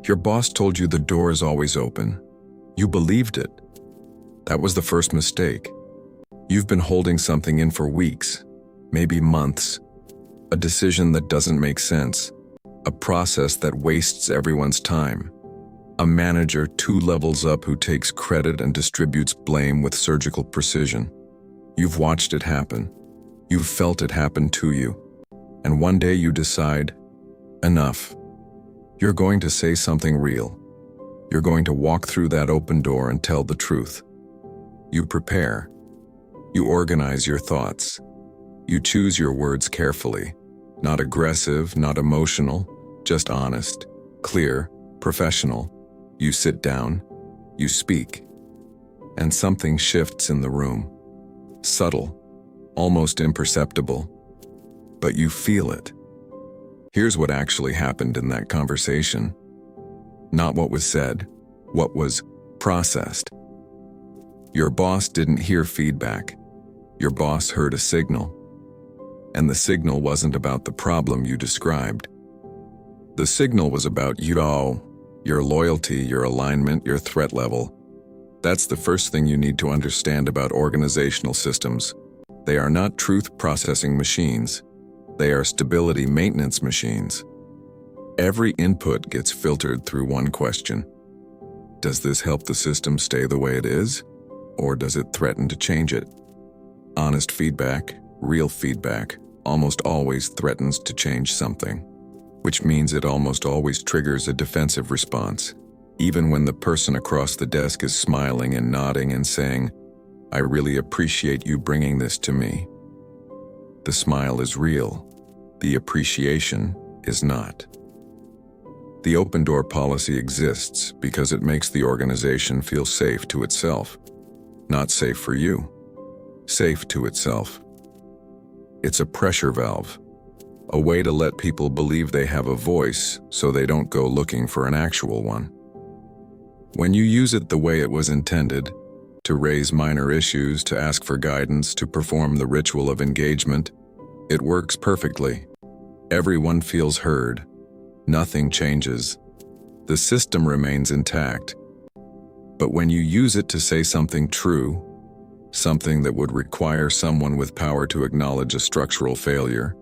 Your boss told you the door is always open. You believed it. That was the first mistake. You've been holding something in for weeks, maybe months. A decision that doesn't make sense. A process that wastes everyone's time. A manager 2 levels up who takes credit and distributes blame with surgical precision. You've watched it happen. You've felt it happen to you. And one day you decide, enough. You're going to say something real. You're going to walk through that open door and tell the truth. You prepare. You organize your thoughts. You choose your words carefully. Not aggressive, not emotional, just honest, clear, professional. You sit down. You speak. And something shifts in the room. Subtle, almost imperceptible. But you feel it. Here's what actually happened in that conversation. Not what was said, what was processed. Your boss didn't hear feedback. Your boss heard a signal. And the signal wasn't about the problem you described. The signal was about your loyalty, your alignment, your threat level. That's the first thing you need to understand about organizational systems. They are not truth processing machines. They are stability maintenance machines. Every input gets filtered through one question. Does this help the system stay the way it is? Or does it threaten to change it? Honest feedback, real feedback, almost always threatens to change something, which means it almost always triggers a defensive response, even when the person across the desk is smiling and nodding and saying, "I really appreciate you bringing this to me." The smile is real. The appreciation is not. The open door policy exists because it makes the organization feel safe to itself. Not safe for you. Safe to itself. It's a pressure valve. A way to let people believe they have a voice so they don't go looking for an actual one. When you use it the way it was intended, to raise minor issues, to ask for guidance, to perform the ritual of engagement, it works perfectly. Everyone feels heard. Nothing changes. The system remains intact. But when you use it to say something true, something that would require someone with power to acknowledge a structural failure,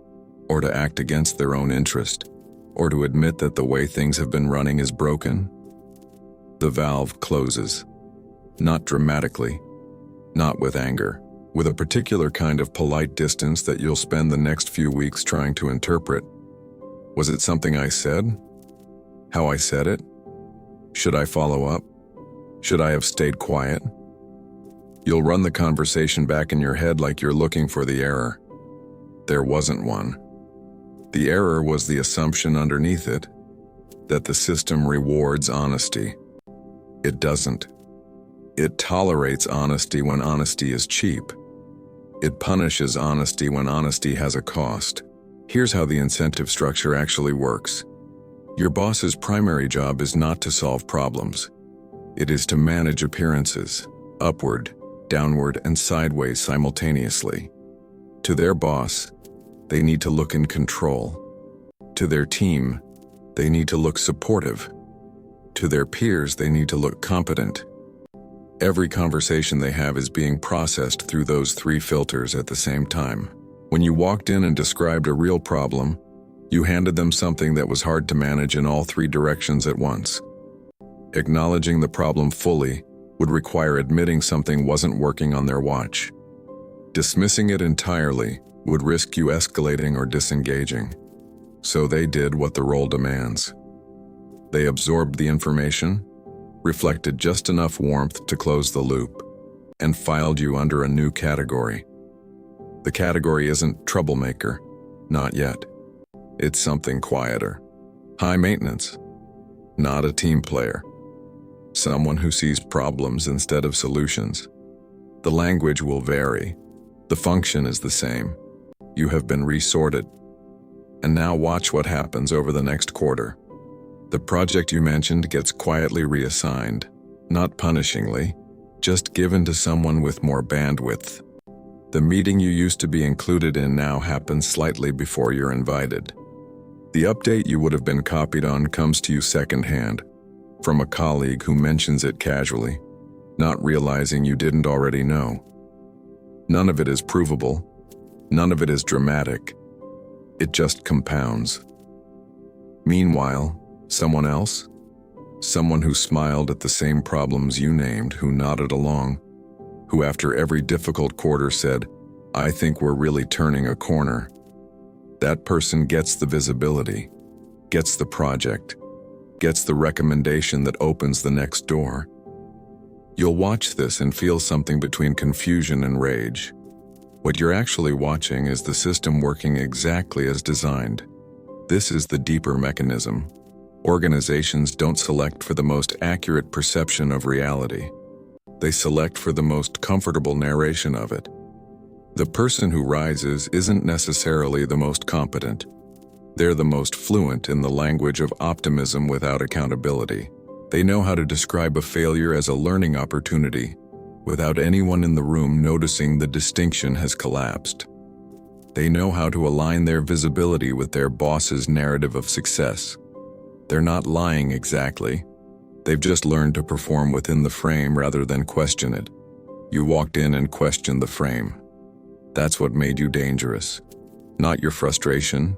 or to act against their own interest, or to admit that the way things have been running is broken, the valve closes. Not dramatically, not with anger, with a particular kind of polite distance that you'll spend the next few weeks trying to interpret. Was it something I said? How I said it? Should I follow up? Should I have stayed quiet? You'll run the conversation back in your head like you're looking for the error. There wasn't one. The error was the assumption underneath it, that the system rewards honesty. It doesn't. It tolerates honesty when honesty is cheap. It punishes honesty when honesty has a cost. Here's how the incentive structure actually works. Your boss's primary job is not to solve problems. It is to manage appearances, upward, downward, and sideways simultaneously. To their boss, they need to look in control. To their team, they need to look supportive. To their peers, they need to look competent. Every conversation they have is being processed through those 3 filters at the same time. When you walked in and described a real problem, you handed them something that was hard to manage in all 3 directions at once. Acknowledging the problem fully would require admitting something wasn't working on their watch. Dismissing it entirely would risk you escalating or disengaging. So they did what the role demands. They absorbed the information, reflected just enough warmth to close the loop, and filed you under a new category. The category isn't troublemaker, not yet. It's something quieter. High maintenance, not a team player. Someone who sees problems instead of solutions. The language will vary. The function is the same. You have been resorted. And now watch what happens over the next quarter. The project you mentioned gets quietly reassigned, not punishingly, just given to someone with more bandwidth. The meeting you used to be included in now happens slightly before you're invited. The update you would have been copied on comes to you secondhand, from a colleague who mentions it casually, not realizing you didn't already know. None of it is provable. None of it is dramatic. It just compounds. Meanwhile, someone else? Someone who smiled at the same problems you named, who nodded along, who after every difficult quarter said, "I think we're really turning a corner." That person gets the visibility, gets the project, gets the recommendation that opens the next door. You'll watch this and feel something between confusion and rage. What you're actually watching is the system working exactly as designed. This is the deeper mechanism. Organizations don't select for the most accurate perception of reality. They select for the most comfortable narration of it. The person who rises isn't necessarily the most competent. They're the most fluent in the language of optimism without accountability. They know how to describe a failure as a learning opportunity, without anyone in the room noticing the distinction has collapsed. They know how to align their visibility with their boss's narrative of success. They're not lying exactly. They've just learned to perform within the frame rather than question it. You walked in and questioned the frame. That's what made you dangerous. Not your frustration,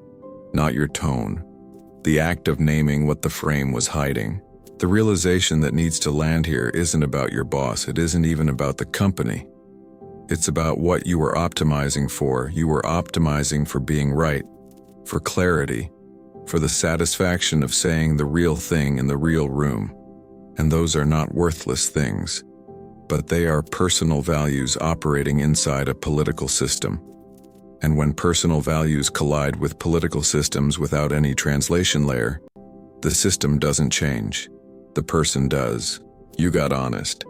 not your tone. The act of naming what the frame was hiding. The realization that needs to land here isn't about your boss. It isn't even about the company. It's about what you were optimizing for. You were optimizing for being right, for clarity, for the satisfaction of saying the real thing in the real room. And those are not worthless things, but they are personal values operating inside a political system. And when personal values collide with political systems without any translation layer, the system doesn't change. The person does. You got honest.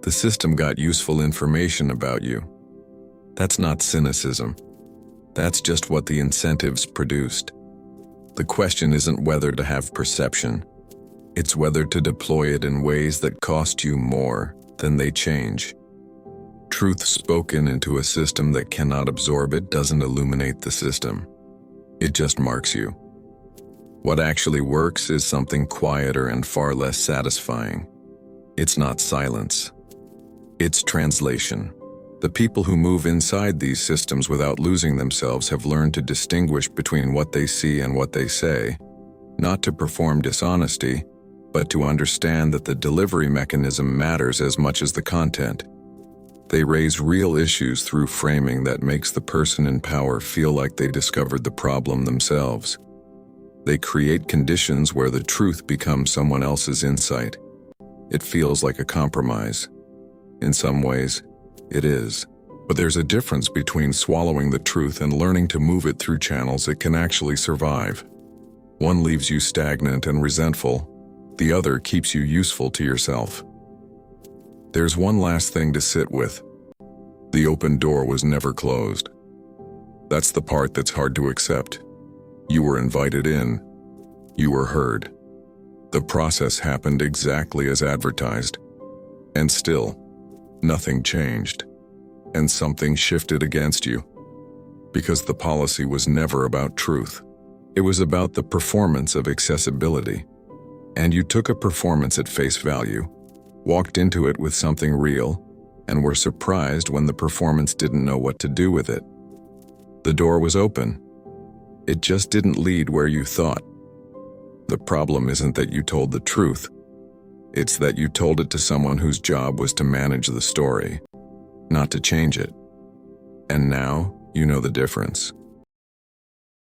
The system got useful information about you. That's not cynicism. That's just what the incentives produced. The question isn't whether to have perception. It's whether to deploy it in ways that cost you more than they change. Truth spoken into a system that cannot absorb it doesn't illuminate the system. It just marks you. What actually works is something quieter and far less satisfying. It's not silence. It's translation. The people who move inside these systems without losing themselves have learned to distinguish between what they see and what they say, not to perform dishonesty, but to understand that the delivery mechanism matters as much as the content. They raise real issues through framing that makes the person in power feel like they discovered the problem themselves. They create conditions where the truth becomes someone else's insight. It feels like a compromise. In some ways, it is. But there's a difference between swallowing the truth and learning to move it through channels it can actually survive. One leaves you stagnant and resentful. The other keeps you useful to yourself. There's one last thing to sit with. The open door was never closed. That's the part that's hard to accept. You were invited in. You were heard. The process happened exactly as advertised. And still, nothing changed. And something shifted against you. Because the policy was never about truth. It was about the performance of accessibility. And you took a performance at face value, walked into it with something real, and were surprised when the performance didn't know what to do with it. The door was open. It just didn't lead where you thought. The problem isn't that you told the truth. It's that you told it to someone whose job was to manage the story, not to change it. And now, you know the difference.